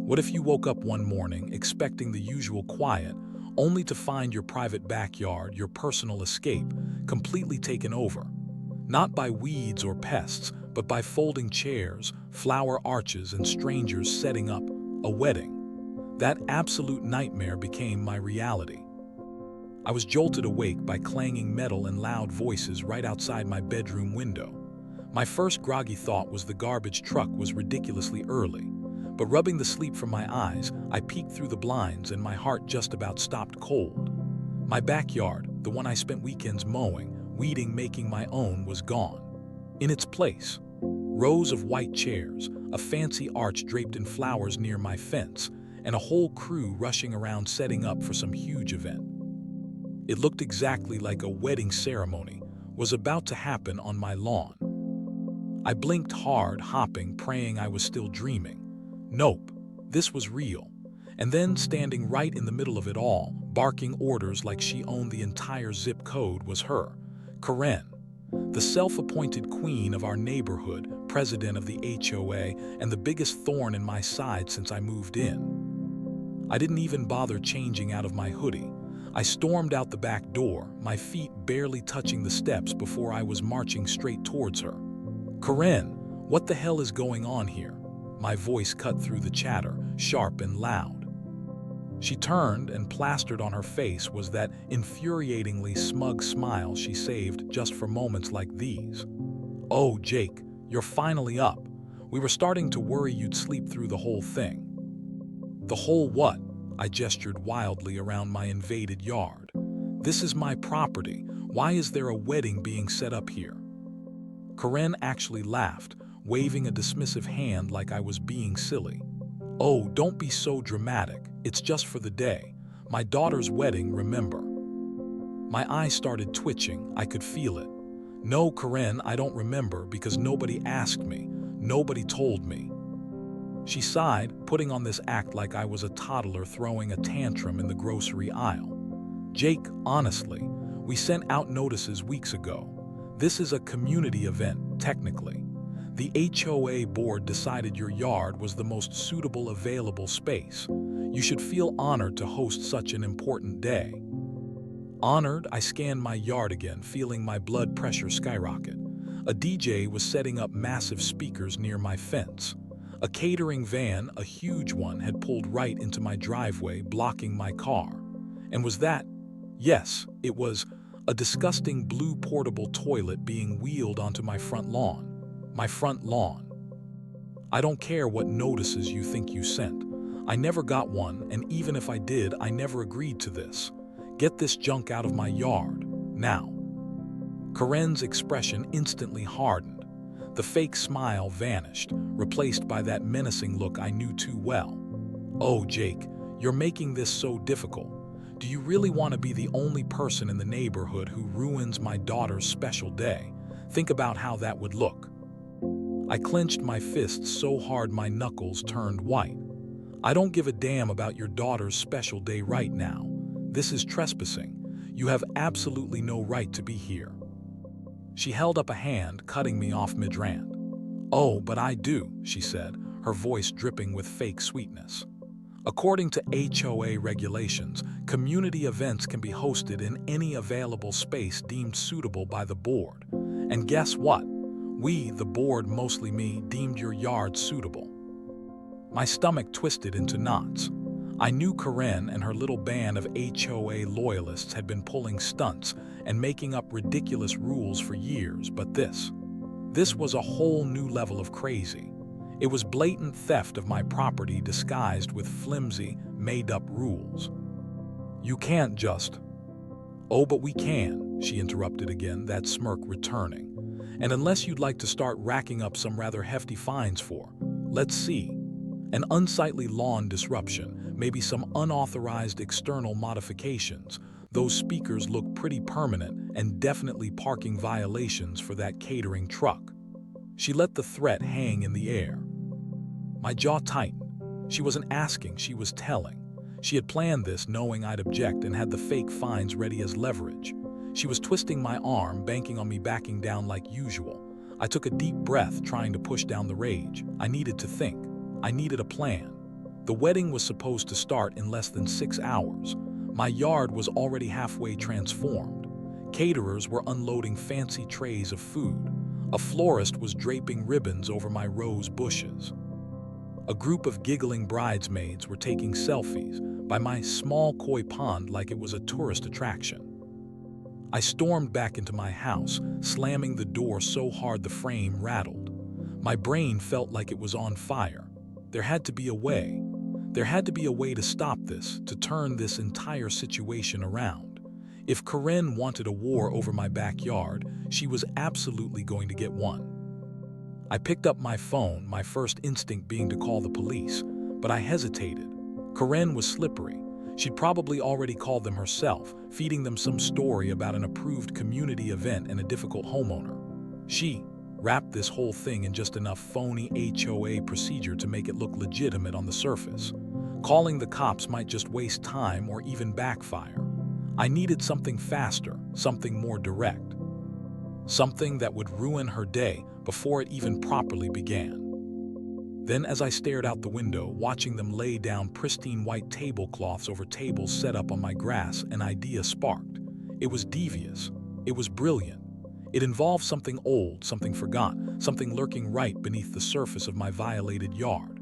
What if you woke up one morning expecting the usual quiet, only to find your private backyard, your personal escape, completely taken over? Not by weeds or pests, but by folding chairs, flower arches, and strangers setting up a wedding. That absolute nightmare became my reality. I was jolted awake by clanging metal and loud voices right outside my bedroom window. My first groggy thought was the garbage truck was ridiculously early. But rubbing the sleep from my eyes, I peeked through the blinds and my heart just about stopped cold. My backyard, the one I spent weekends mowing, weeding, making my own, was gone. In its place, rows of white chairs, a fancy arch draped in flowers near my fence, and a whole crew rushing around setting up for some huge event. It looked exactly like a wedding ceremony was about to happen on my lawn. I blinked hard, hopping, praying I was still dreaming. Nope, this was real. And then, standing right in the middle of it all, barking orders like she owned the entire zip code, was her, Karen, the self-appointed queen of our neighborhood, president of the HOA, and the biggest thorn in my side since I moved in. I didn't even bother changing out of my hoodie. I stormed out the back door, my feet barely touching the steps before I was marching straight towards her. Karen, what the hell is going on here? My voice cut through the chatter, sharp and loud. She turned, and plastered on her face was that infuriatingly smug smile she saved just for moments like these. "Oh, Jake, you're finally up. We were starting to worry you'd sleep through the whole thing." "The whole what?" I gestured wildly around my invaded yard. "This is my property. Why is there a wedding being set up here?" Karen actually laughed, waving a dismissive hand like I was being silly. "Oh, don't be so dramatic. It's just for the day. My daughter's wedding, remember." My eyes started twitching. I could feel it. "No, Karen, I don't remember because nobody asked me. Nobody told me." She sighed, putting on this act like I was a toddler throwing a tantrum in the grocery aisle. "Jake, honestly, we sent out notices weeks ago. This is a community event, technically. The HOA board decided your yard was the most suitable available space. You should feel honored to host such an important day." Honored? I scanned my yard again, feeling my blood pressure skyrocket. A DJ was setting up massive speakers near my fence. A catering van, a huge one, had pulled right into my driveway, blocking my car. And was that? Yes, it was a disgusting blue portable toilet being wheeled onto my front lawn. My front lawn. I don't care what notices you think you sent. I never got one, and even if I did, I never agreed to this. Get this junk out of my yard, now. Karen's expression instantly hardened. The fake smile vanished, replaced by that menacing look I knew too well. "Oh, Jake, you're making this so difficult. Do you really want to be the only person in the neighborhood who ruins my daughter's special day? Think about how that would look." I clenched my fists so hard my knuckles turned white. "I don't give a damn about your daughter's special day right now. This is trespassing. You have absolutely no right to be here." She held up a hand, cutting me off mid-rant. "Oh, but I do," she said, her voice dripping with fake sweetness. "According to HOA regulations, community events can be hosted in any available space deemed suitable by the board. And guess what? We, the board, mostly me, deemed your yard suitable." My stomach twisted into knots. I knew Karen and her little band of HOA loyalists had been pulling stunts and making up ridiculous rules for years, but this was a whole new level of crazy. It was blatant theft of my property disguised with flimsy, made-up rules. "You can't just—" "Oh, but we can," she interrupted again, that smirk returning. "And unless you'd like to start racking up some rather hefty fines for, let's see, an unsightly lawn disruption, maybe some unauthorized external modifications. Those speakers look pretty permanent and definitely parking violations for that catering truck." She let the threat hang in the air. My jaw tightened. She wasn't asking, she was telling. She had planned this knowing I'd object and had the fake fines ready as leverage. She was twisting my arm, banking on me backing down like usual. I took a deep breath, trying to push down the rage. I needed to think. I needed a plan. The wedding was supposed to start in less than 6 hours. My yard was already halfway transformed. Caterers were unloading fancy trays of food. A florist was draping ribbons over my rose bushes. A group of giggling bridesmaids were taking selfies by my small koi pond like it was a tourist attraction. I stormed back into my house, slamming the door so hard the frame rattled. My brain felt like it was on fire. There had to be a way. There had to be a way to stop this, to turn this entire situation around. If Karen wanted a war over my backyard, she was absolutely going to get one. I picked up my phone, my first instinct being to call the police, but I hesitated. Karen was slippery. She'd probably already called them herself, feeding them some story about an approved community event and a difficult homeowner. She wrapped this whole thing in just enough phony HOA procedure to make it look legitimate on the surface. Calling the cops might just waste time or even backfire. I needed something faster, something more direct. Something that would ruin her day before it even properly began. Then, as I stared out the window, watching them lay down pristine white tablecloths over tables set up on my grass, an idea sparked. It was devious. It was brilliant. It involved something old, something forgotten, something lurking right beneath the surface of my violated yard.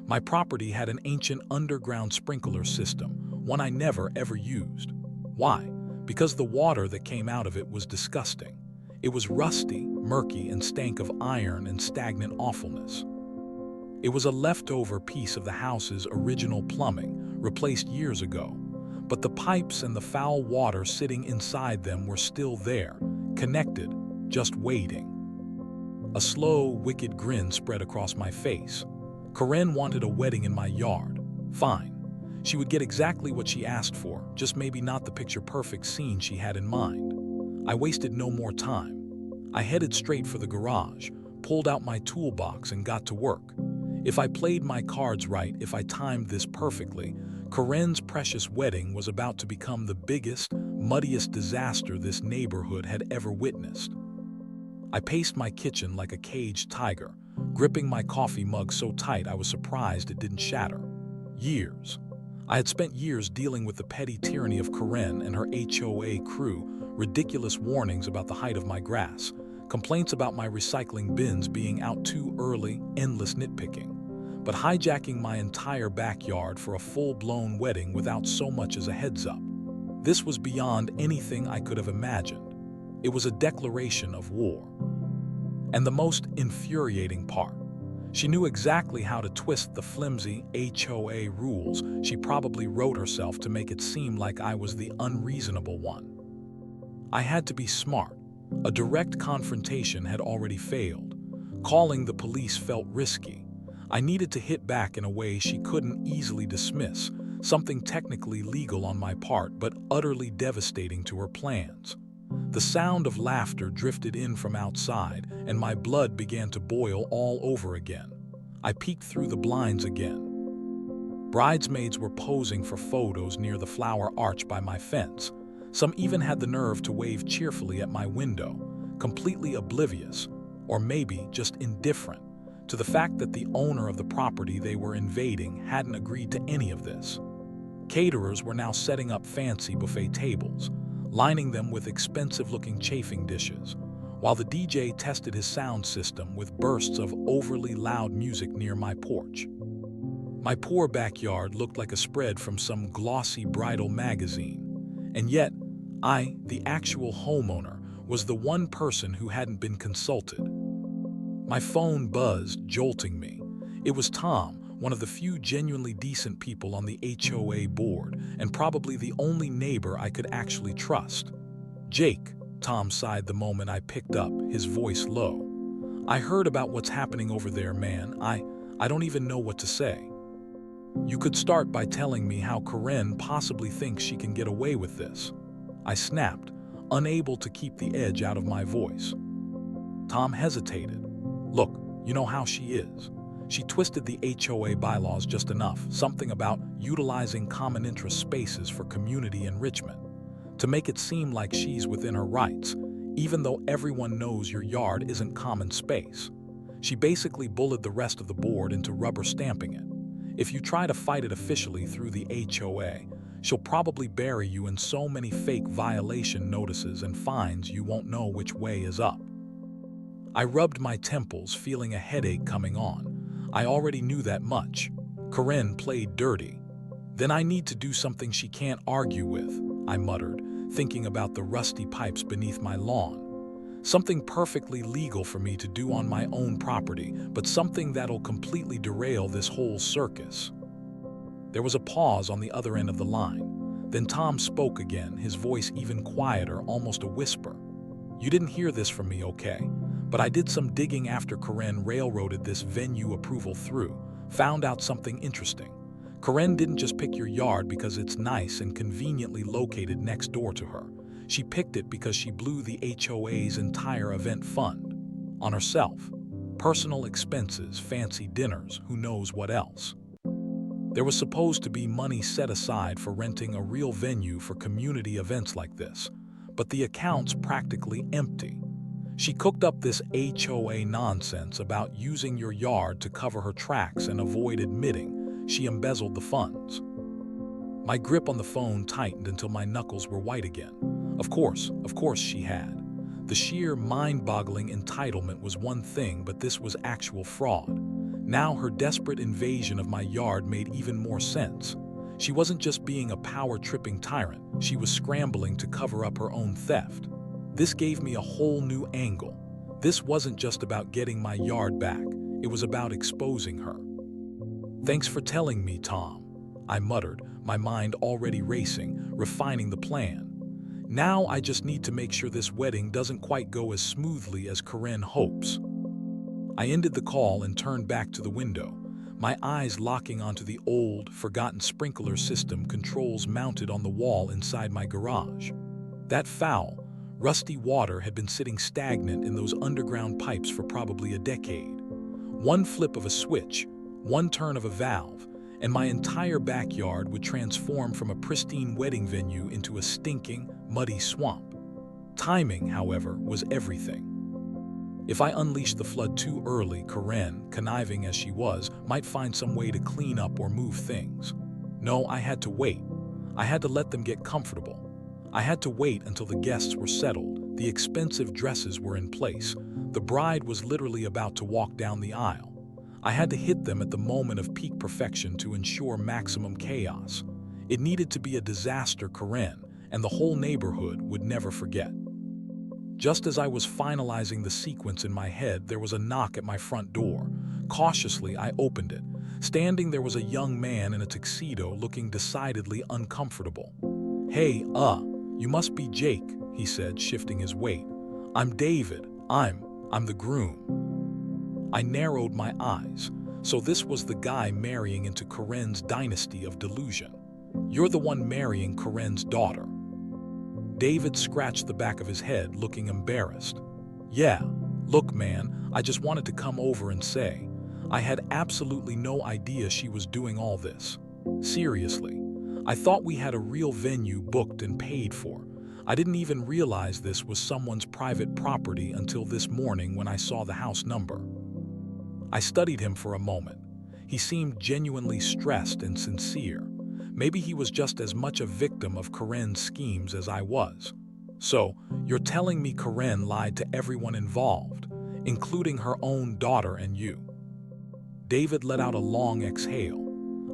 My property had an ancient underground sprinkler system, one I never ever used. Why? Because the water that came out of it was disgusting. It was rusty, murky, and stank of iron and stagnant awfulness. It was a leftover piece of the house's original plumbing, replaced years ago. But the pipes and the foul water sitting inside them were still there, connected, just waiting. A slow, wicked grin spread across my face. Karen wanted a wedding in my yard. Fine. She would get exactly what she asked for, just maybe not the picture-perfect scene she had in mind. I wasted no more time. I headed straight for the garage, pulled out my toolbox, and got to work. If I played my cards right, if I timed this perfectly, Karen's precious wedding was about to become the biggest, muddiest disaster this neighborhood had ever witnessed. I paced my kitchen like a caged tiger, gripping my coffee mug so tight I was surprised it didn't shatter. I had spent years dealing with the petty tyranny of Karen and her HOA crew, ridiculous warnings about the height of my grass, complaints about my recycling bins being out too early, endless nitpicking. But hijacking my entire backyard for a full-blown wedding without so much as a heads-up. This was beyond anything I could have imagined. It was a declaration of war. And the most infuriating part, she knew exactly how to twist the flimsy HOA rules she probably wrote herself to make it seem like I was the unreasonable one. I had to be smart. A direct confrontation had already failed. Calling the police felt risky. I needed to hit back in a way she couldn't easily dismiss, something technically legal on my part but utterly devastating to her plans. The sound of laughter drifted in from outside, and my blood began to boil all over again. I peeked through the blinds again. Bridesmaids were posing for photos near the flower arch by my fence. Some even had the nerve to wave cheerfully at my window, completely oblivious, or maybe just indifferent, to the fact that the owner of the property they were invading hadn't agreed to any of this. Caterers were now setting up fancy buffet tables, lining them with expensive-looking chafing dishes, while the DJ tested his sound system with bursts of overly loud music near my porch. My poor backyard looked like a spread from some glossy bridal magazine, and yet I, the actual homeowner, was the one person who hadn't been consulted. My phone buzzed, jolting me. It was Tom, one of the few genuinely decent people on the HOA board, and probably the only neighbor I could actually trust. "Jake," Tom sighed the moment I picked up, his voice low. "I heard about what's happening over there, man. I don't even know what to say." "You could start by telling me how Karen possibly thinks she can get away with this." I snapped, unable to keep the edge out of my voice. Tom hesitated. "Look, you know how she is. She twisted the HOA bylaws just enough, something about utilizing common interest spaces for community enrichment, to make it seem like she's within her rights, even though everyone knows your yard isn't common space. She basically bullied the rest of the board into rubber stamping it. If you try to fight it officially through the HOA, she'll probably bury you in so many fake violation notices and fines you won't know which way is up. I rubbed my temples, feeling a headache coming on. I already knew that much. Karen played dirty. Then I need to do something she can't argue with, I muttered, thinking about the rusty pipes beneath my lawn. Something perfectly legal for me to do on my own property, but something that'll completely derail this whole circus. There was a pause on the other end of the line. Then Tom spoke again, his voice even quieter, almost a whisper. You didn't hear this from me, okay? But I did some digging after Karen railroaded this venue approval through, found out something interesting. Karen didn't just pick your yard because it's nice and conveniently located next door to her. She picked it because she blew the HOA's entire event fund on herself. Personal expenses, fancy dinners, who knows what else. There was supposed to be money set aside for renting a real venue for community events like this, but the account's practically empty. She cooked up this HOA nonsense about using your yard to cover her tracks and avoid admitting she embezzled the funds. My grip on the phone tightened until my knuckles were white again. Of course she had. The sheer mind-boggling entitlement was one thing, but this was actual fraud. Now her desperate invasion of my yard made even more sense. She wasn't just being a power-tripping tyrant, she was scrambling to cover up her own theft. This gave me a whole new angle. This wasn't just about getting my yard back, it was about exposing her. Thanks for telling me, Tom, I muttered, my mind already racing, refining the plan. Now I just need to make sure this wedding doesn't quite go as smoothly as Karen hopes. I ended the call and turned back to the window, my eyes locking onto the old, forgotten sprinkler system controls mounted on the wall inside my garage. That foul, rusty water had been sitting stagnant in those underground pipes for probably a decade. One flip of a switch, one turn of a valve, and my entire backyard would transform from a pristine wedding venue into a stinking, muddy swamp. Timing, however, was everything. If I unleashed the flood too early, Karen, conniving as she was, might find some way to clean up or move things. No, I had to wait. I had to let them get comfortable. I had to wait until the guests were settled, the expensive dresses were in place, the bride was literally about to walk down the aisle. I had to hit them at the moment of peak perfection to ensure maximum chaos. It needed to be a disaster Karen and the whole neighborhood would never forget. Just as I was finalizing the sequence in my head, there was a knock at my front door. Cautiously, I opened it. Standing there was a young man in a tuxedo looking decidedly uncomfortable. Hey, you must be Jake, he said, shifting his weight. I'm David. I'm the groom. I narrowed my eyes. So this was the guy marrying into Karen's dynasty of delusion. You're the one marrying Karen's daughter. David scratched the back of his head, looking embarrassed. Yeah, look man, I just wanted to come over and say, I had absolutely no idea she was doing all this. Seriously, I thought we had a real venue booked and paid for. I didn't even realize this was someone's private property until this morning when I saw the house number. I studied him for a moment. He seemed genuinely stressed and sincere. Maybe he was just as much a victim of Karen's schemes as I was. So, you're telling me Karen lied to everyone involved, including her own daughter and you? David let out a long exhale.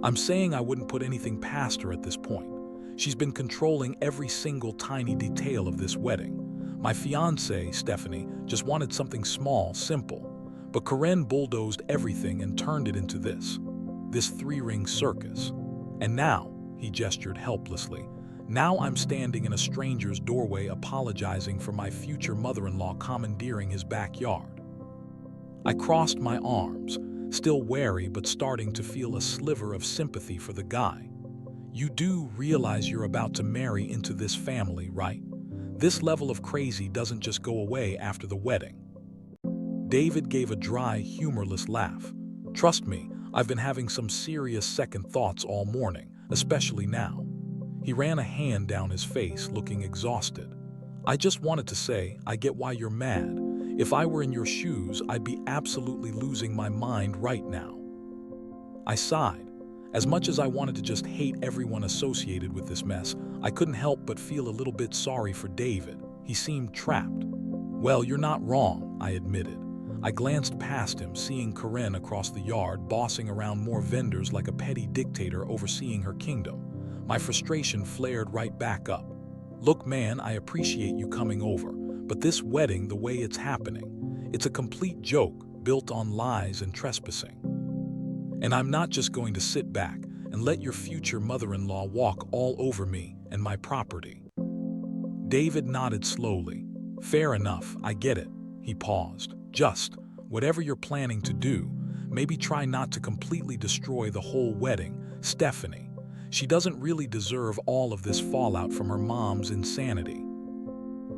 I'm saying I wouldn't put anything past her at this point. She's been controlling every single tiny detail of this wedding. My fiancée, Stephanie, just wanted something small, simple. But Karen bulldozed everything and turned it into this three-ring circus. And now, he gestured helplessly, now I'm standing in a stranger's doorway apologizing for my future mother-in-law commandeering his backyard. I crossed my arms, still wary but starting to feel a sliver of sympathy for the guy. You do realize you're about to marry into this family, right? This level of crazy doesn't just go away after the wedding. David gave a dry, humorless laugh. Trust me, I've been having some serious second thoughts all morning, especially now. He ran a hand down his face, looking exhausted. I just wanted to say, I get why you're mad. If I were in your shoes, I'd be absolutely losing my mind right now. I sighed. As much as I wanted to just hate everyone associated with this mess, I couldn't help but feel a little bit sorry for David. He seemed trapped. "Well, you're not wrong," I admitted. I glanced past him, seeing Karen across the yard, bossing around more vendors like a petty dictator overseeing her kingdom. My frustration flared right back up. "Look, man, I appreciate you coming over, but this wedding, the way it's happening, it's a complete joke built on lies and trespassing. And I'm not just going to sit back and let your future mother-in-law walk all over me and my property." David nodded slowly. "Fair enough, I get it." He paused. "Just, whatever you're planning to do, maybe try not to completely destroy the whole wedding, Stephanie. She doesn't really deserve all of this fallout from her mom's insanity."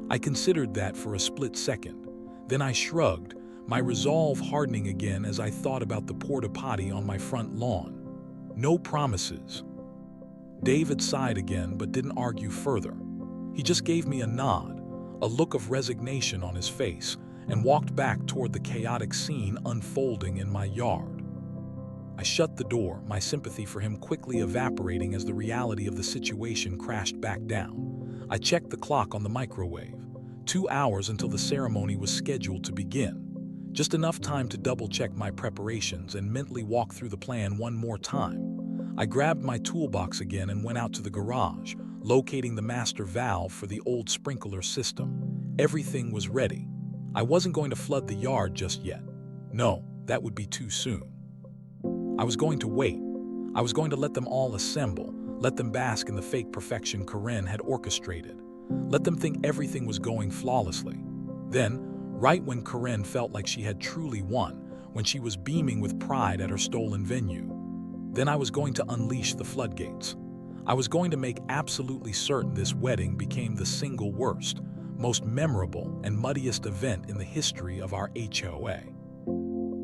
I considered that for a split second. Then I shrugged, my resolve hardening again as I thought about the porta potty on my front lawn. "No promises." David sighed again but didn't argue further. He just gave me a nod, a look of resignation on his face, and walked back toward the chaotic scene unfolding in my yard. I shut the door, my sympathy for him quickly evaporating as the reality of the situation crashed back down. I checked the clock on the microwave. 2 hours until the ceremony was scheduled to begin. Just enough time to double-check my preparations and mentally walk through the plan one more time. I grabbed my toolbox again and went out to the garage, locating the master valve for the old sprinkler system. Everything was ready. I wasn't going to flood the yard just yet. No, that would be too soon. I was going to wait. I was going to let them all assemble, let them bask in the fake perfection Karen had orchestrated. Let them think everything was going flawlessly. Then, right when Karen felt like she had truly won, when she was beaming with pride at her stolen venue, then I was going to unleash the floodgates. I was going to make absolutely certain this wedding became the single worst, most memorable, and muddiest event in the history of our HOA.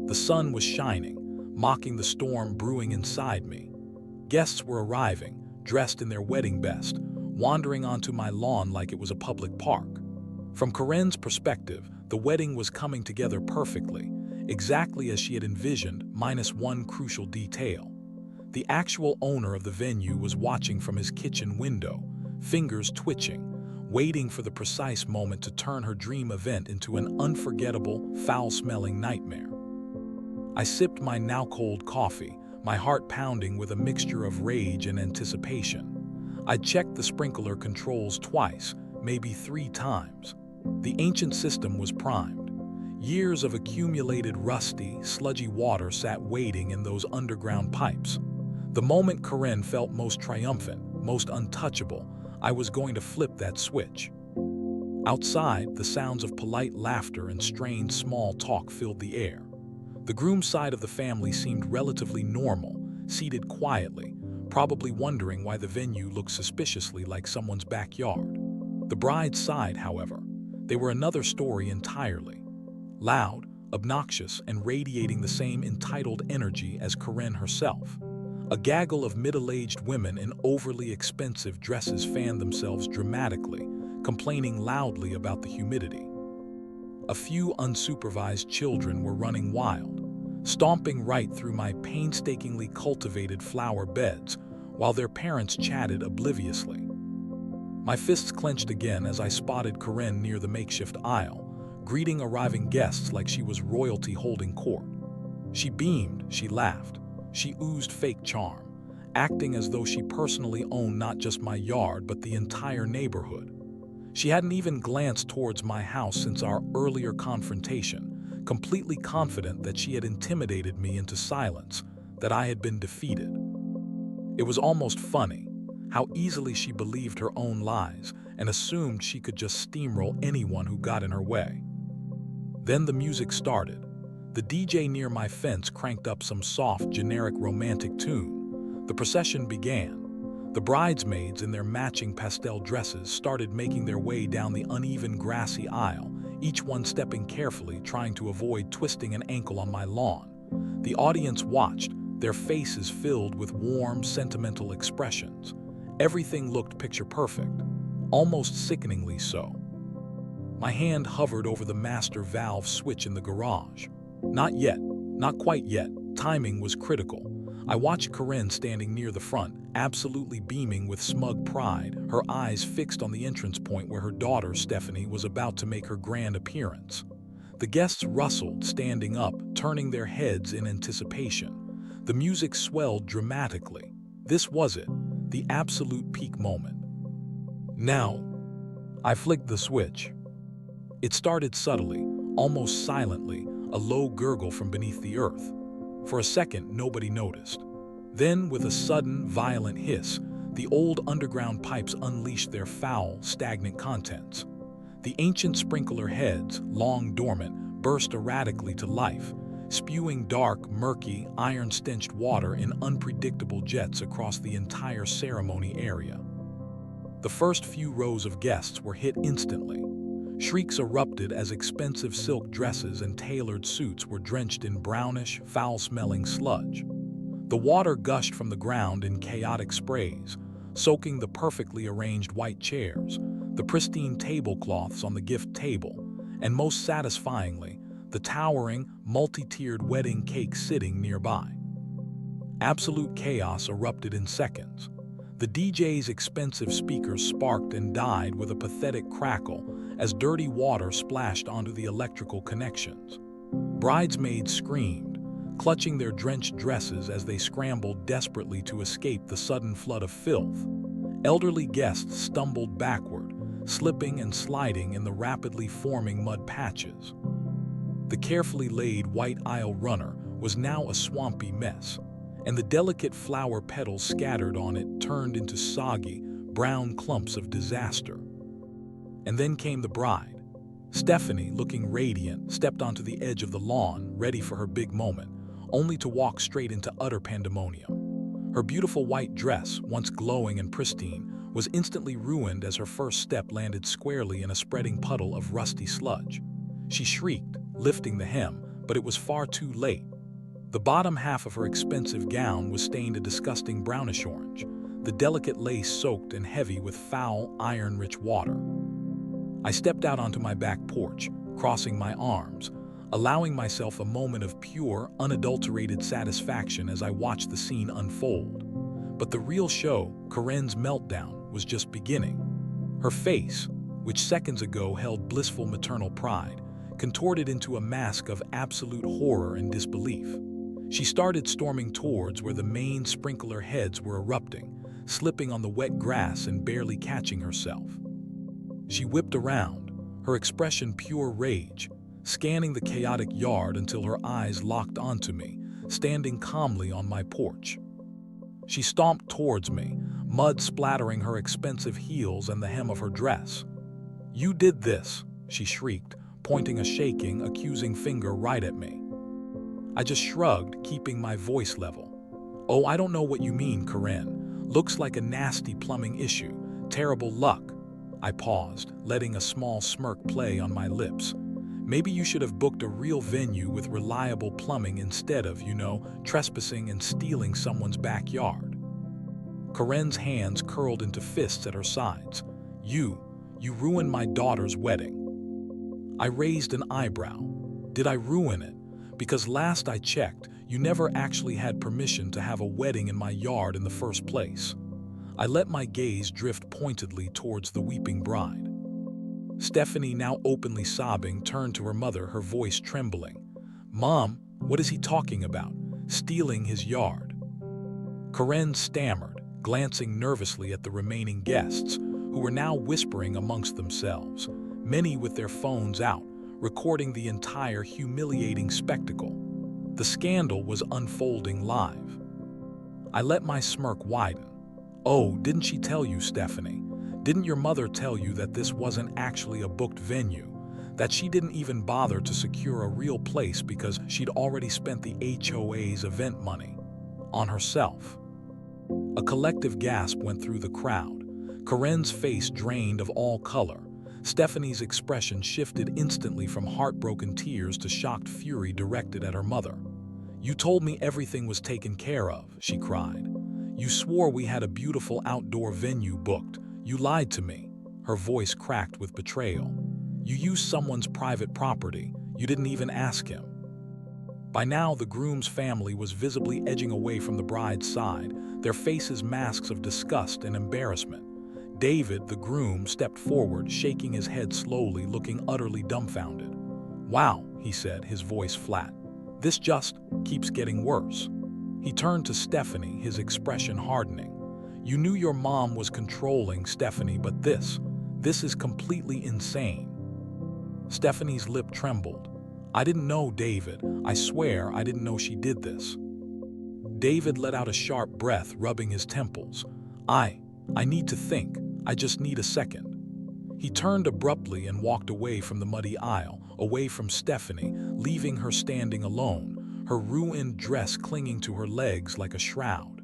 The sun was shining, mocking the storm brewing inside me. Guests were arriving, dressed in their wedding best, wandering onto my lawn like it was a public park. From Karen's perspective, the wedding was coming together perfectly, exactly as she had envisioned, minus one crucial detail. The actual owner of the venue was watching from his kitchen window, fingers twitching, waiting for the precise moment to turn her dream event into an unforgettable, foul-smelling nightmare. I sipped my now-cold coffee, my heart pounding with a mixture of rage and anticipation. I checked the sprinkler controls twice, maybe 3 times. The ancient system was primed. Years of accumulated rusty, sludgy water sat waiting in those underground pipes. The moment Karen felt most triumphant, most untouchable, I was going to flip that switch. Outside, the sounds of polite laughter and strained small talk filled the air. The groom's side of the family seemed relatively normal, seated quietly, probably wondering why the venue looked suspiciously like someone's backyard. The bride's side, however, they were another story entirely. Loud, obnoxious, and radiating the same entitled energy as Karen herself. A gaggle of middle-aged women in overly expensive dresses fanned themselves dramatically, complaining loudly about the humidity. A few unsupervised children were running wild, stomping right through my painstakingly cultivated flower beds, while their parents chatted obliviously. My fists clenched again as I spotted Karen near the makeshift aisle, greeting arriving guests like she was royalty holding court. She beamed, she laughed, she oozed fake charm, acting as though she personally owned not just my yard but the entire neighborhood. She hadn't even glanced towards my house since our earlier confrontation, completely confident that she had intimidated me into silence, that I had been defeated. It was almost funny how easily she believed her own lies and assumed she could just steamroll anyone who got in her way. Then the music started. The DJ near my fence cranked up some soft, generic romantic tune. The procession began. The bridesmaids in their matching pastel dresses started making their way down the uneven grassy aisle, each one stepping carefully, trying to avoid twisting an ankle on my lawn. The audience watched, their faces filled with warm, sentimental expressions. Everything looked picture perfect, almost sickeningly so. My hand hovered over the master valve switch in the garage. Not yet, not quite yet. Timing was critical. I watched Karen standing near the front, absolutely beaming with smug pride, her eyes fixed on the entrance point where her daughter, Stephanie, was about to make her grand appearance. The guests rustled, standing up, turning their heads in anticipation. The music swelled dramatically. This was it, the absolute peak moment. Now, I flicked the switch. It started subtly, almost silently, a low gurgle from beneath the earth. For a second, nobody noticed. Then, with a sudden, violent hiss, the old underground pipes unleashed their foul, stagnant contents. The ancient sprinkler heads, long dormant, burst erratically to life, spewing dark, murky, iron-stenched water in unpredictable jets across the entire ceremony area. The first few rows of guests were hit instantly. Shrieks erupted as expensive silk dresses and tailored suits were drenched in brownish, foul-smelling sludge. The water gushed from the ground in chaotic sprays, soaking the perfectly arranged white chairs, the pristine tablecloths on the gift table, and most satisfyingly, the towering, multi-tiered wedding cake sitting nearby. Absolute chaos erupted in seconds. The DJ's expensive speakers sparked and died with a pathetic crackle as dirty water splashed onto the electrical connections. Bridesmaids screamed, clutching their drenched dresses as they scrambled desperately to escape the sudden flood of filth. Elderly guests stumbled backward, slipping and sliding in the rapidly forming mud patches. The carefully laid white aisle runner was now a swampy mess, and the delicate flower petals scattered on it turned into soggy, brown clumps of disaster. And then came the bride. Stephanie, looking radiant, stepped onto the edge of the lawn, ready for her big moment, only to walk straight into utter pandemonium. Her beautiful white dress, once glowing and pristine, was instantly ruined as her first step landed squarely in a spreading puddle of rusty sludge. She shrieked, lifting the hem, but it was far too late. The bottom half of her expensive gown was stained a disgusting brownish orange, the delicate lace soaked and heavy with foul, iron-rich water. I stepped out onto my back porch, crossing my arms, allowing myself a moment of pure, unadulterated satisfaction as I watched the scene unfold. But the real show, Karen's meltdown, was just beginning. Her face, which seconds ago held blissful maternal pride, contorted into a mask of absolute horror and disbelief. She started storming towards where the main sprinkler heads were erupting, slipping on the wet grass and barely catching herself. She whipped around, her expression pure rage, scanning the chaotic yard until her eyes locked onto me, standing calmly on my porch. She stomped towards me, mud splattering her expensive heels and the hem of her dress. "You did this," she shrieked, pointing a shaking, accusing finger right at me. I just shrugged, keeping my voice level. "Oh, I don't know what you mean, Karen. Looks like a nasty plumbing issue. Terrible luck." I paused, letting a small smirk play on my lips. "Maybe you should have booked a real venue with reliable plumbing instead of, trespassing and stealing someone's backyard." Karen's hands curled into fists at her sides. You ruined my daughter's wedding." I raised an eyebrow. Did I ruin it? Because last I checked, you never actually had permission to have a wedding in my yard in the first place. I let my gaze drift pointedly towards the weeping bride. Stephanie, now openly sobbing, turned to her mother, her voice trembling. "Mom, what is he talking about? Stealing his yard?" Karen stammered, glancing nervously at the remaining guests, who were now whispering amongst themselves, many with their phones out, recording the entire humiliating spectacle. The scandal was unfolding live. I let my smirk widen. "Oh, didn't she tell you, Stephanie? Didn't your mother tell you that this wasn't actually a booked venue? That she didn't even bother to secure a real place because she'd already spent the HOA's event money on herself?" A collective gasp went through the crowd. Karen's face drained of all color. Stephanie's expression shifted instantly from heartbroken tears to shocked fury directed at her mother. "You told me everything was taken care of," she cried. "You swore we had a beautiful outdoor venue booked. You lied to me." Her voice cracked with betrayal. "You used someone's private property. You didn't even ask him." By now, the groom's family was visibly edging away from the bride's side, their faces masks of disgust and embarrassment. David, the groom, stepped forward, shaking his head slowly, looking utterly dumbfounded. "Wow," he said, his voice flat. "This just keeps getting worse." He turned to Stephanie, his expression hardening. "You knew your mom was controlling, Stephanie, but this is completely insane." Stephanie's lip trembled. "I didn't know, David. I swear I didn't know she did this." David let out a sharp breath, rubbing his temples. I need to think. I just need a second." He turned abruptly and walked away from the muddy aisle, away from Stephanie, leaving her standing alone, her ruined dress clinging to her legs like a shroud.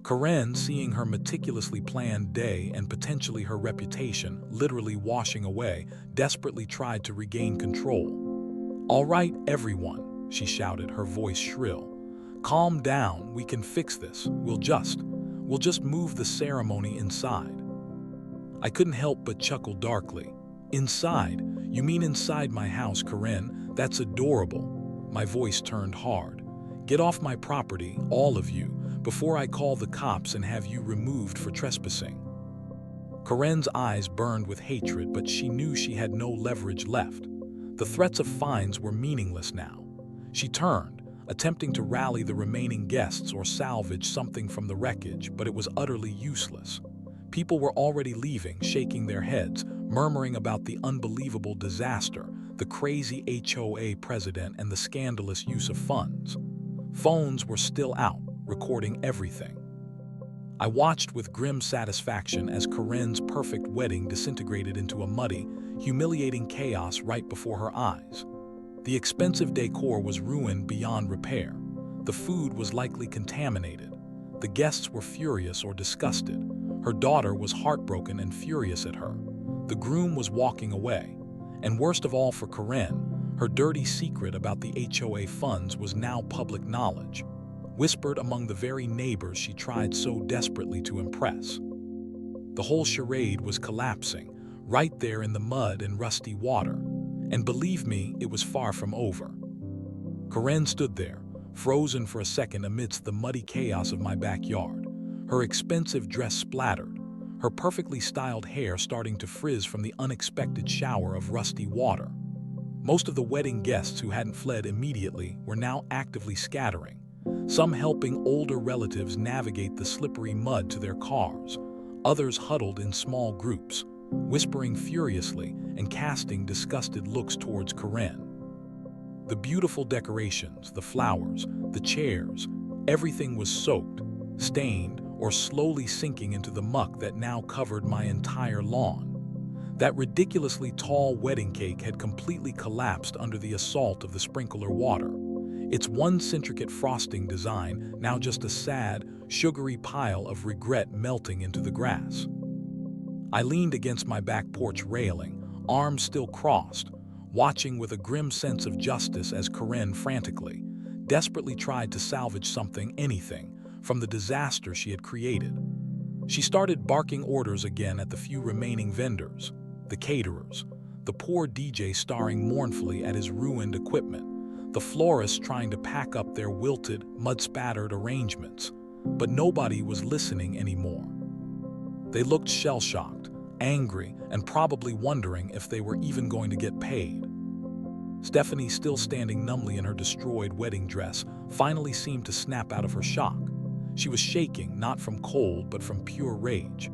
Karen, seeing her meticulously planned day and potentially her reputation literally washing away, desperately tried to regain control. "All right, everyone," she shouted, her voice shrill. "Calm down, we can fix this. We'll just move the ceremony inside." I couldn't help but chuckle darkly. "Inside? You mean inside my house, Karen? That's adorable." My voice turned hard. "Get off my property, all of you, before I call the cops and have you removed for trespassing." Karen's eyes burned with hatred, but she knew she had no leverage left. The threats of fines were meaningless now. She turned, attempting to rally the remaining guests or salvage something from the wreckage, but it was utterly useless. People were already leaving, shaking their heads, murmuring about the unbelievable disaster, the crazy HOA president, and the scandalous use of funds. Phones were still out, recording everything. I watched with grim satisfaction as Karen's perfect wedding disintegrated into a muddy, humiliating chaos right before her eyes. The expensive decor was ruined beyond repair. The food was likely contaminated. The guests were furious or disgusted. Her daughter was heartbroken and furious at her. The groom was walking away. And worst of all for Karen, her dirty secret about the HOA funds was now public knowledge, whispered among the very neighbors she tried so desperately to impress. The whole charade was collapsing, right there in the mud and rusty water. And believe me, it was far from over. Karen stood there, frozen for a second amidst the muddy chaos of my backyard. Her expensive dress splattered, her perfectly styled hair starting to frizz from the unexpected shower of rusty water. Most of the wedding guests who hadn't fled immediately were now actively scattering, some helping older relatives navigate the slippery mud to their cars, others huddled in small groups, whispering furiously and casting disgusted looks towards Karen. The beautiful decorations, the flowers, the chairs, everything was soaked, stained, or slowly sinking into the muck that now covered my entire lawn. That ridiculously tall wedding cake had completely collapsed under the assault of the sprinkler water. Its once intricate frosting design now just a sad, sugary pile of regret melting into the grass. I leaned against my back porch railing, arms still crossed, watching with a grim sense of justice as Karen frantically, desperately tried to salvage something, anything, from the disaster she had created. She started barking orders again at the few remaining vendors, the caterers, the poor DJ staring mournfully at his ruined equipment, the florists trying to pack up their wilted, mud-spattered arrangements. But nobody was listening anymore. They looked shell-shocked, angry, and probably wondering if they were even going to get paid. Stephanie, still standing numbly in her destroyed wedding dress, finally seemed to snap out of her shock. She was shaking, not from cold, but from pure rage.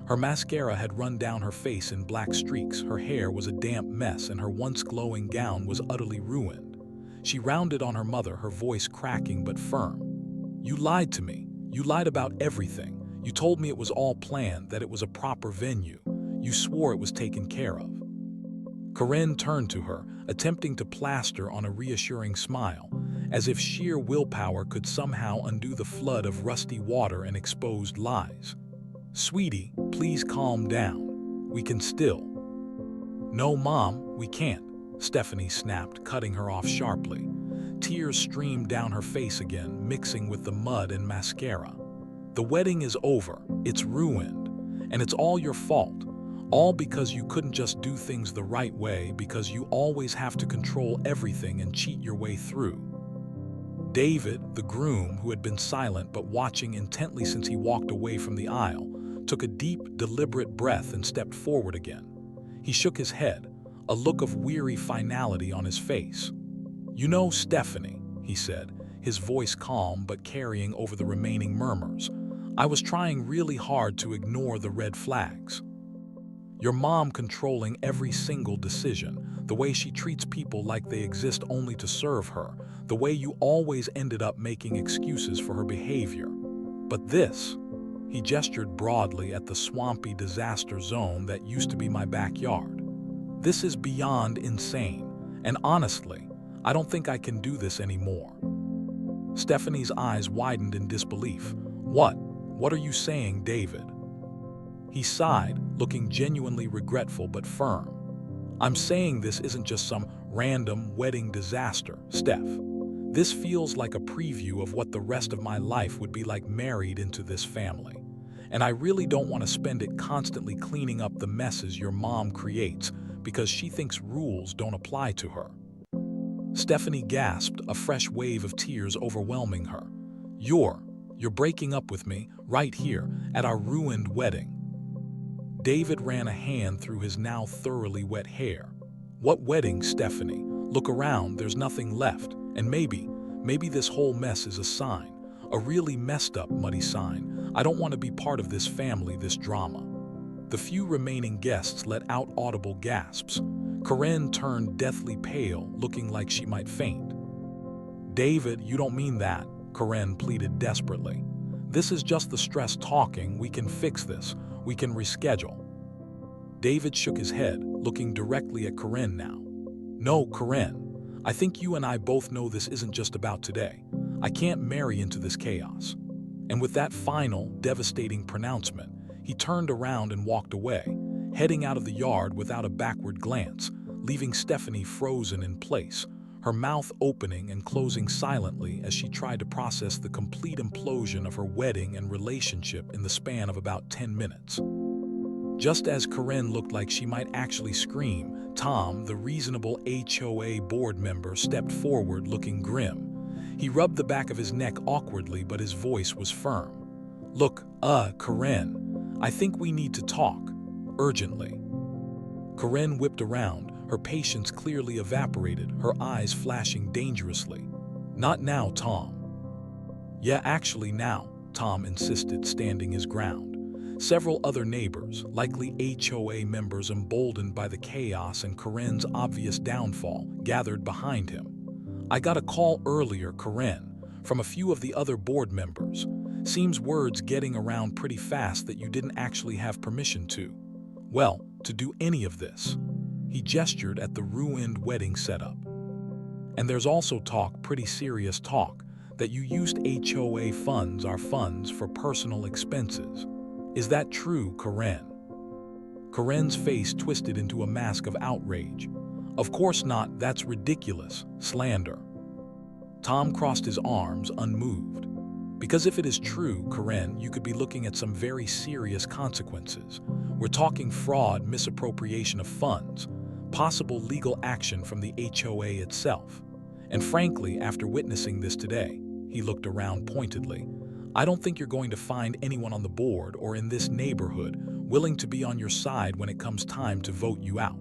Her mascara had run down her face in black streaks, her hair was a damp mess, and her once glowing gown was utterly ruined. She rounded on her mother, her voice cracking but firm. "You lied to me. You lied about everything. You told me it was all planned, that it was a proper venue. You swore it was taken care of." Karen turned to her, attempting to plaster on a reassuring smile, as if sheer willpower could somehow undo the flood of rusty water and exposed lies. "Sweetie, please calm down. We can still." "No, Mom, we can't," Stephanie snapped, cutting her off sharply. Tears streamed down her face again, mixing with the mud and mascara. "The wedding is over, it's ruined, and it's all your fault. All because you couldn't just do things the right way, because you always have to control everything and cheat your way through." David, the groom, who had been silent but watching intently since he walked away from the aisle, took a deep, deliberate breath and stepped forward again. He shook his head, a look of weary finality on his face. "You know, Stephanie," he said, his voice calm but carrying over the remaining murmurs, "I was trying really hard to ignore the red flags. Your mom controlling every single decision, the way she treats people like they exist only to serve her, the way you always ended up making excuses for her behavior. But this," he gestured broadly at the swampy disaster zone that used to be my backyard, "this is beyond insane, and honestly, I don't think I can do this anymore." Stephanie's eyes widened in disbelief. What are you saying, David?" He sighed, looking genuinely regretful but firm. "I'm saying this isn't just some random wedding disaster, Steph. This feels like a preview of what the rest of my life would be like married into this family. And I really don't want to spend it constantly cleaning up the messes your mom creates because she thinks rules don't apply to her." Stephanie gasped, a fresh wave of tears overwhelming her. You're breaking up with me, right here, at our ruined wedding." David ran a hand through his now thoroughly wet hair. "What wedding, Stephanie? Look around, there's nothing left. And maybe this whole mess is a sign. A really messed up, muddy sign. I don't want to be part of this family, this drama." The few remaining guests let out audible gasps. Karen turned deathly pale, looking like she might faint. "David, you don't mean that," Karen pleaded desperately. "This is just the stress talking. We can fix this. We can reschedule." David shook his head, looking directly at Karen now. "No, Karen. I think you and I both know this isn't just about today. I can't marry into this chaos." And with that final, devastating pronouncement, he turned around and walked away, heading out of the yard without a backward glance, leaving Stephanie frozen in place, her mouth opening and closing silently as she tried to process the complete implosion of her wedding and relationship in the span of about 10 minutes. Just as Karen looked like she might actually scream, Tom, the reasonable HOA board member, stepped forward looking grim. He rubbed the back of his neck awkwardly, but his voice was firm. "Look, Karen, I think we need to talk. Urgently." Karen whipped around, her patience clearly evaporated, her eyes flashing dangerously. "Not now, Tom." "Yeah, actually now," Tom insisted, standing his ground. Several other neighbors, likely HOA members emboldened by the chaos and Karen's obvious downfall, gathered behind him. "I got a call earlier, Karen, from a few of the other board members. Seems word's getting around pretty fast that you didn't actually have permission to do any of this." He gestured at the ruined wedding setup. "And there's also talk, pretty serious talk, that you used HOA funds, our funds, for personal expenses. Is that true, Karen?" Karen's face twisted into a mask of outrage. "Of course not, that's ridiculous, slander." Tom crossed his arms, unmoved. "Because if it is true, Karen, you could be looking at some very serious consequences. We're talking fraud, misappropriation of funds, possible legal action from the HOA itself. And frankly, after witnessing this today," he looked around pointedly, "I don't think you're going to find anyone on the board or in this neighborhood willing to be on your side when it comes time to vote you out,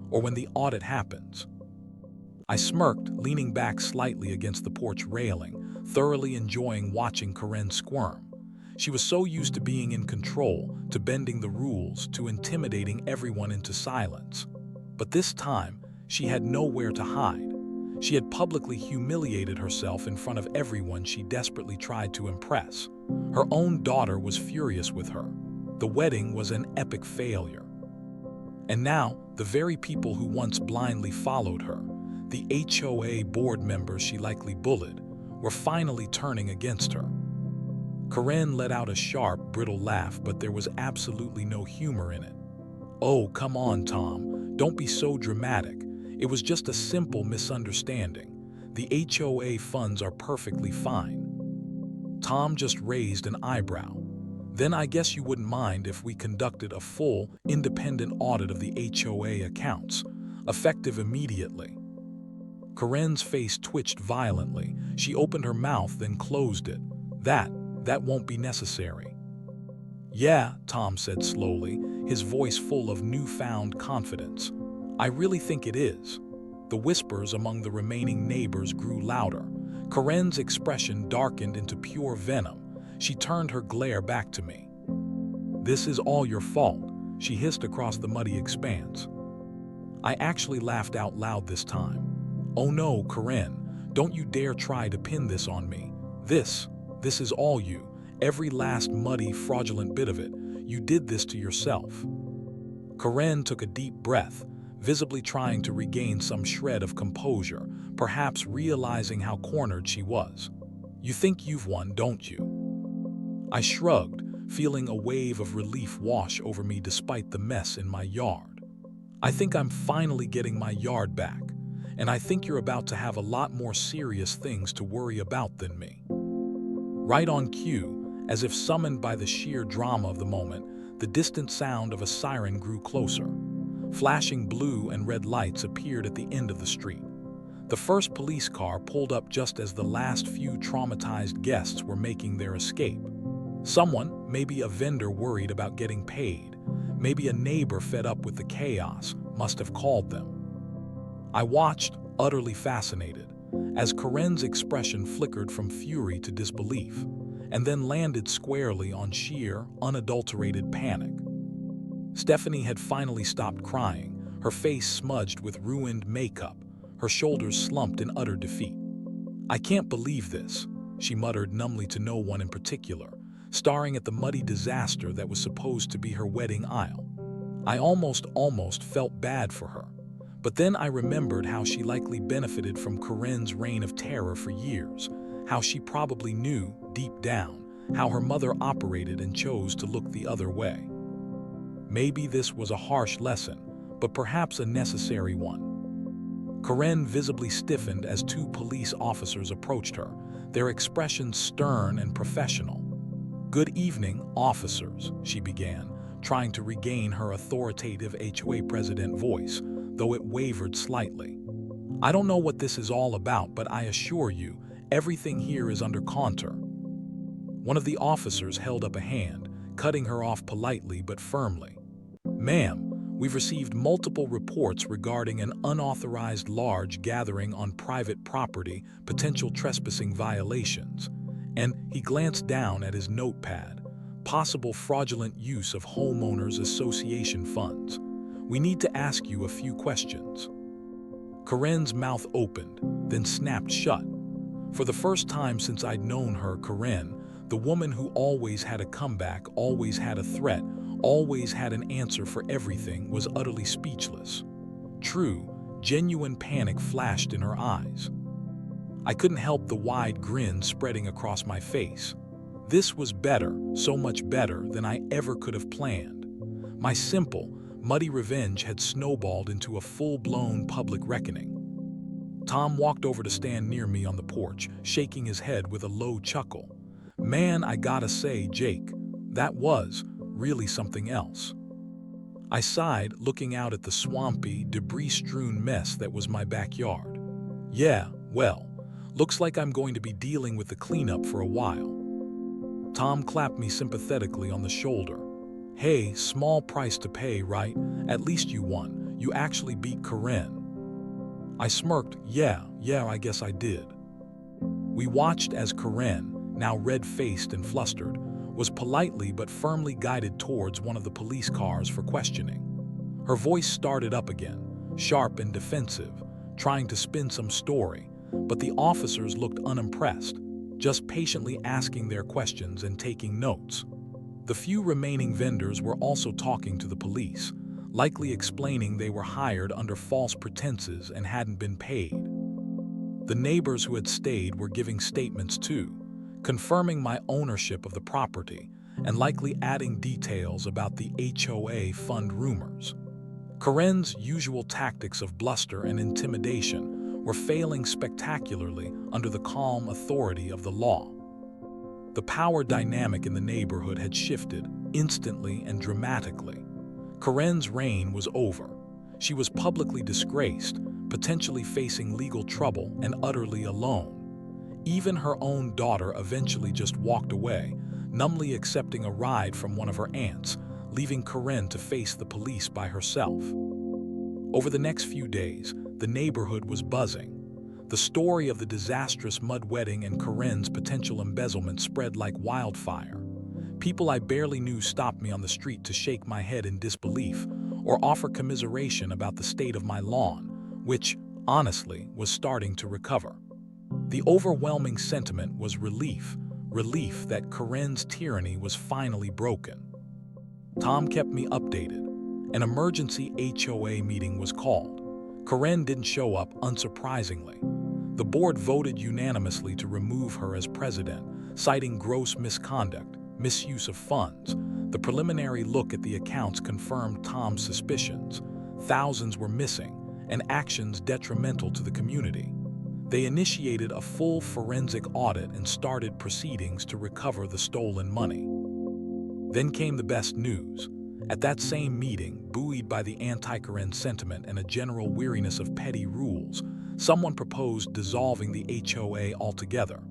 or when the audit happens." I smirked, leaning back slightly against the porch railing, thoroughly enjoying watching Karen squirm. She was so used to being in control, to bending the rules, to intimidating everyone into silence. But this time, she had nowhere to hide. She had publicly humiliated herself in front of everyone she desperately tried to impress. Her own daughter was furious with her. The wedding was an epic failure. And now, the very people who once blindly followed her, the HOA board members she likely bullied, were finally turning against her. Karen let out a sharp, brittle laugh, but there was absolutely no humor in it. "Oh, come on, Tom. Don't be so dramatic. It was just a simple misunderstanding. The HOA funds are perfectly fine." Tom just raised an eyebrow. "Then I guess you wouldn't mind if we conducted a full, independent audit of the HOA accounts, effective immediately." Karen's face twitched violently. She opened her mouth, then closed it. That won't be necessary. Yeah, Tom said slowly, his voice full of newfound confidence. I really think it is. The whispers among the remaining neighbors grew louder. Karen's expression darkened into pure venom. She turned her glare back to me. This is all your fault, she hissed across the muddy expanse. I actually laughed out loud this time. Oh no, Karen, don't you dare try to pin this on me. This is all you. Every last muddy, fraudulent bit of it. You did this to yourself. Karen took a deep breath, visibly trying to regain some shred of composure, perhaps realizing how cornered she was. You think you've won, don't you? I shrugged, feeling a wave of relief wash over me despite the mess in my yard. I think I'm finally getting my yard back, and I think you're about to have a lot more serious things to worry about than me. Right on cue, as if summoned by the sheer drama of the moment, the distant sound of a siren grew closer. Flashing blue and red lights appeared at the end of the street. The first police car pulled up just as the last few traumatized guests were making their escape. Someone, maybe a vendor worried about getting paid, maybe a neighbor fed up with the chaos, must have called them. I watched, utterly fascinated, as Karen's expression flickered from fury to disbelief, and then landed squarely on sheer, unadulterated panic. Stephanie had finally stopped crying, her face smudged with ruined makeup, her shoulders slumped in utter defeat. I can't believe this, she muttered numbly to no one in particular, staring at the muddy disaster that was supposed to be her wedding aisle. I almost felt bad for her. But then I remembered how she likely benefited from Karen's reign of terror for years, how she probably knew, deep down, how her mother operated and chose to look the other way. Maybe this was a harsh lesson, but perhaps a necessary one. Karen visibly stiffened as two police officers approached her, their expressions stern and professional. "Good evening, officers," she began, trying to regain her authoritative HOA president voice, though it wavered slightly. "I don't know what this is all about, but I assure you, everything here is under control." One of the officers held up a hand, cutting her off politely but firmly. "Ma'am, we've received multiple reports regarding an unauthorized large gathering on private property, potential trespassing violations." And he glanced down at his notepad. "Possible fraudulent use of homeowners association funds. We need to ask you a few questions." Karen's mouth opened, then snapped shut. For the first time since I'd known her, Karen, the woman who always had a comeback, always had a threat, always had an answer for everything, was utterly speechless. True, genuine panic flashed in her eyes. I couldn't help the wide grin spreading across my face. This was better, so much better than I ever could have planned. My simple, muddy revenge had snowballed into a full-blown public reckoning. Tom walked over to stand near me on the porch, shaking his head with a low chuckle. "Man, I gotta say, Jake, that was really something else." I sighed, looking out at the swampy, debris-strewn mess that was my backyard. "Yeah, well, looks like I'm going to be dealing with the cleanup for a while." Tom clapped me sympathetically on the shoulder. "Hey, small price to pay, right? At least you won. You actually beat Karen." I smirked. Yeah, I guess I did." We watched as Karen, now red-faced and flustered, was politely but firmly guided towards one of the police cars for questioning. Her voice started up again, sharp and defensive, trying to spin some story, but the officers looked unimpressed, just patiently asking their questions and taking notes. The few remaining vendors were also talking to the police, likely explaining they were hired under false pretenses and hadn't been paid. The neighbors who had stayed were giving statements too, confirming my ownership of the property and likely adding details about the HOA fund rumors. Karen's usual tactics of bluster and intimidation were failing spectacularly under the calm authority of the law. The power dynamic in the neighborhood had shifted instantly and dramatically. Karen's reign was over. She was publicly disgraced, potentially facing legal trouble and utterly alone. Even her own daughter eventually just walked away, numbly accepting a ride from one of her aunts, leaving Karen to face the police by herself. Over the next few days, the neighborhood was buzzing. The story of the disastrous mud wedding and Karen's potential embezzlement spread like wildfire. People I barely knew stopped me on the street to shake my head in disbelief or offer commiseration about the state of my lawn, which, honestly, was starting to recover. The overwhelming sentiment was relief that Karen's tyranny was finally broken. Tom kept me updated. An emergency HOA meeting was called. Karen didn't show up, unsurprisingly. The board voted unanimously to remove her as president, citing gross misconduct, misuse of funds. The preliminary look at the accounts confirmed Tom's suspicions. Thousands were missing, and actions detrimental to the community. They initiated a full forensic audit and started proceedings to recover the stolen money. Then came the best news. At that same meeting, buoyed by the anti-Karen sentiment and a general weariness of petty rules, someone proposed dissolving the HOA altogether.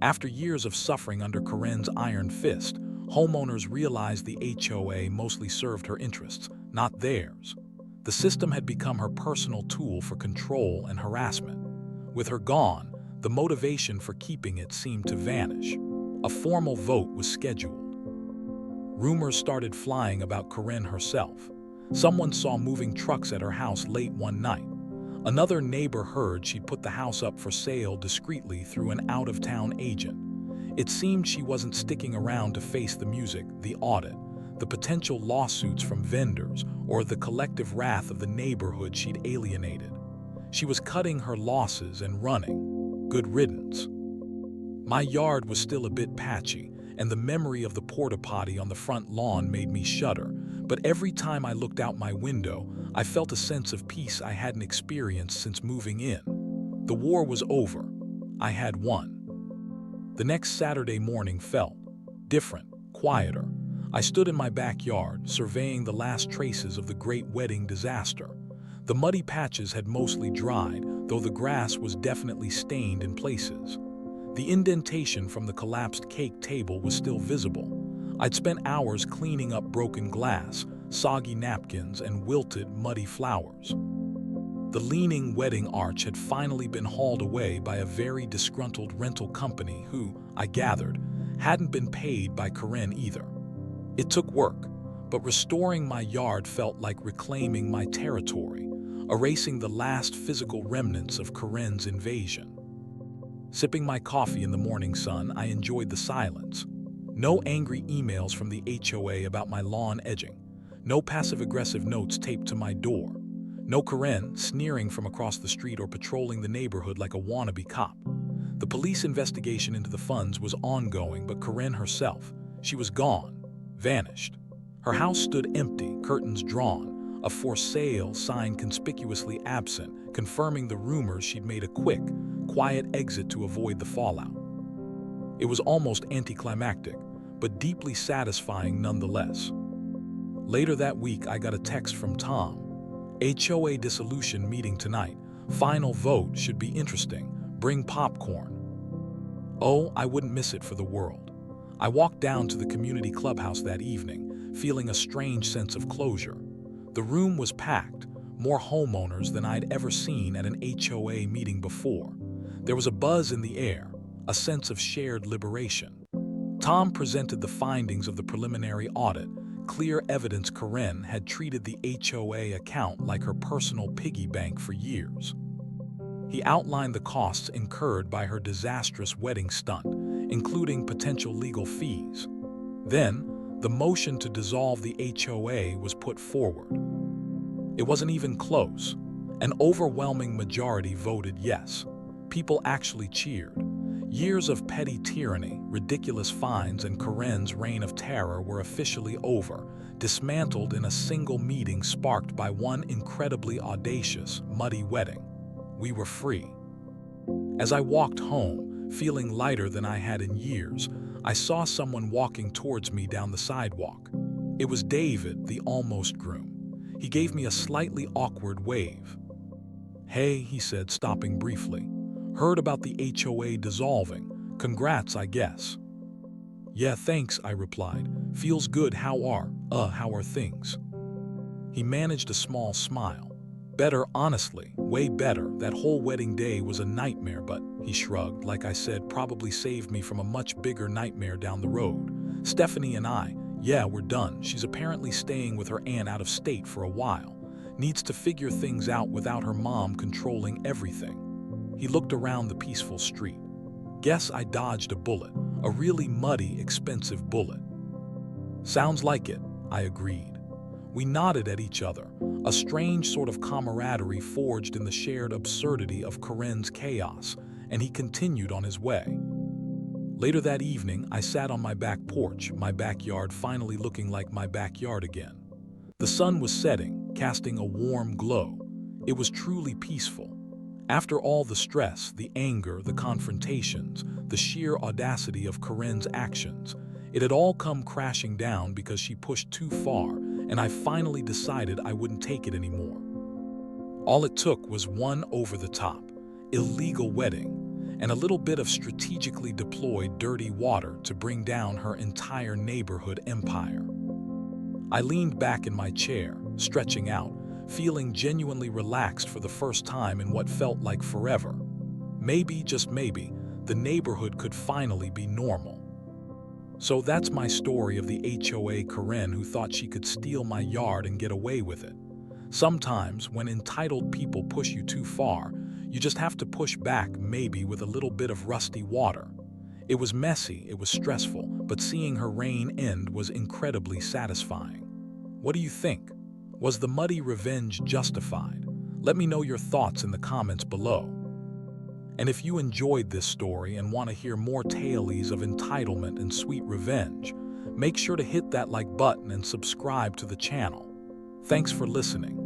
After years of suffering under Karen's iron fist, homeowners realized the HOA mostly served her interests, not theirs. The system had become her personal tool for control and harassment. With her gone, the motivation for keeping it seemed to vanish. A formal vote was scheduled. Rumors started flying about Karen herself. Someone saw moving trucks at her house late one night. Another neighbor heard she'd put the house up for sale discreetly through an out-of-town agent. It seemed she wasn't sticking around to face the music, the audit, the potential lawsuits from vendors, or the collective wrath of the neighborhood she'd alienated. She was cutting her losses and running. Good riddance. My yard was still a bit patchy, and the memory of the porta potty on the front lawn made me shudder, but every time I looked out my window, I felt a sense of peace I hadn't experienced since moving in. The war was over. I had won. The next Saturday morning felt different, quieter. I stood in my backyard, surveying the last traces of the great wedding disaster. The muddy patches had mostly dried, though the grass was definitely stained in places. The indentation from the collapsed cake table was still visible. I'd spent hours cleaning up broken glass, soggy napkins, and wilted, muddy flowers. The leaning wedding arch had finally been hauled away by a very disgruntled rental company who, I gathered, hadn't been paid by Karen either. It took work, but restoring my yard felt like reclaiming my territory, erasing the last physical remnants of Karen's invasion. Sipping my coffee in the morning sun, I enjoyed the silence. No angry emails from the HOA about my lawn edging. No passive-aggressive notes taped to my door. No Karen sneering from across the street or patrolling the neighborhood like a wannabe cop. The police investigation into the funds was ongoing, but Karen herself, she was gone, vanished. Her house stood empty, curtains drawn, a for sale sign conspicuously absent, confirming the rumors she'd made a quick, quiet exit to avoid the fallout. It was almost anticlimactic, but deeply satisfying nonetheless. Later that week, I got a text from Tom. HOA dissolution meeting tonight. Final vote should be interesting. Bring popcorn. Oh, I wouldn't miss it for the world. I walked down to the community clubhouse that evening, feeling a strange sense of closure. The room was packed, more homeowners than I'd ever seen at an HOA meeting before. There was a buzz in the air, a sense of shared liberation. Tom presented the findings of the preliminary audit, clear evidence Karen had treated the HOA account like her personal piggy bank for years. He outlined the costs incurred by her disastrous wedding stunt, including potential legal fees. Then, the motion to dissolve the HOA was put forward. It wasn't even close. An overwhelming majority voted yes. People actually cheered. Years of petty tyranny, ridiculous fines, and Karen's reign of terror were officially over, dismantled in a single meeting sparked by one incredibly audacious, muddy wedding. We were free. As I walked home, feeling lighter than I had in years, I saw someone walking towards me down the sidewalk. It was David, the almost groom. He gave me a slightly awkward wave. "Hey," he said, stopping briefly. "Heard about the HOA dissolving. Congrats, I guess." "Yeah, thanks," I replied. "Feels good. How are things?" He managed a small smile. "Better, honestly, way better. That whole wedding day was a nightmare, but," he shrugged, "like I said, probably saved me from a much bigger nightmare down the road. Stephanie and I, yeah, we're done. She's apparently staying with her aunt out of state for a while. Needs to figure things out without her mom controlling everything." He looked around the peaceful street. "Guess I dodged a bullet. A really muddy, expensive bullet." "Sounds like it," I agreed. We nodded at each other, a strange sort of camaraderie forged in the shared absurdity of Karen's chaos, and he continued on his way. Later that evening, I sat on my back porch, my backyard finally looking like my backyard again. The sun was setting, casting a warm glow. It was truly peaceful. After all the stress, the anger, the confrontations, the sheer audacity of Karen's actions, it had all come crashing down because she pushed too far, and I finally decided I wouldn't take it anymore. All it took was one over-the-top, illegal wedding, and a little bit of strategically deployed dirty water to bring down her entire neighborhood empire. I leaned back in my chair, stretching out, feeling genuinely relaxed for the first time in what felt like forever. Maybe, just maybe, the neighborhood could finally be normal. So that's my story of the HOA Karen who thought she could steal my yard and get away with it. Sometimes, when entitled people push you too far, you just have to push back, maybe with a little bit of rusty water. It was messy, it was stressful, but seeing her reign end was incredibly satisfying. What do you think? Was the muddy revenge justified? Let me know your thoughts in the comments below. And if you enjoyed this story and want to hear more tales of entitlement and sweet revenge, make sure to hit that like button and subscribe to the channel. Thanks for listening.